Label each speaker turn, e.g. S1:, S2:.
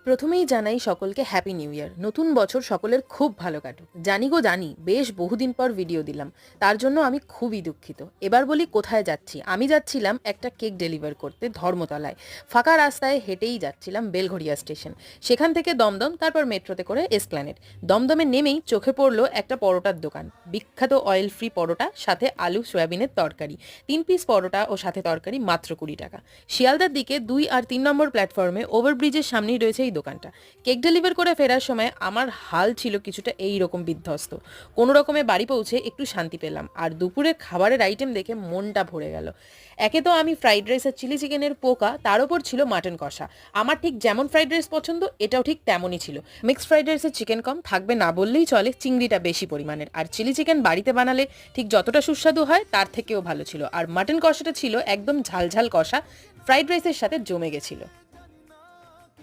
S1: প্রথমেই জানাই সকলকে হ্যাপি নিউ ইয়ার। নতুন বছর সকলের খুব ভালো কাটুক। জানি গো জানি, বেশ বহুদিন পর ভিডিও দিলাম, তার জন্য আমি খুবই দুঃখিত। এবার বলি কোথায় যাচ্ছি। আমি যাচ্ছিলাম একটা কেক ডেলিভার করতে ধর্মতলায়। ফাঁকা রাস্তায় হেঁটেই যাচ্ছিলাম বেলঘড়িয়া স্টেশন, সেখান থেকে দমদম, তারপর মেট্রোতে করে এসপ্ল্যানেড। দমদমে নেমেই চোখে পড়লো একটা পরোটার দোকান, বিখ্যাত অয়েল ফ্রি পরোটা, সাথে আলু সয়াবিনের তরকারি। 3 পিস পরোটা ও সাথে তরকারি মাত্র 20 টাকা। শিয়ালদার দিকে 2 আর 3 নম্বর প্ল্যাটফর্মে ওভারব্রিজের সামনেই রয়েছে এই দোকানটা। কেক ডেলিভার করে ফেরার সময় আমার হাল ছিল কিছুটা এই রকম বিধ্বস্ত। কোনো রকমে বাড়ি পৌঁছে একটু শান্তি পেলাম, আর দুপুরে খাবারের আইটেম দেখে মনটা ভরে গেল। একে তো আমি ফ্রাইড রাইস আর চিলি চিকেনের পোকা, তার ওপর ছিল মাটন কষা। আমার ঠিক যেমন ফ্রাইড রাইস পছন্দ, এটাও ঠিক তেমনই ছিল। মিক্সড ফ্রাইড রাইসের চিকেন কম থাকবে না বললেই চলে, চিংড়িটা বেশি পরিমাণের। আর চিলি চিকেন বাড়িতে বানালে ঠিক যতটা সুস্বাদু হয় তার থেকেও ভালো ছিল। আর মাটন কষাটা ছিল একদম ঝালঝাল কষা, ফ্রাইড রাইসের সাথে জমে গেছিল।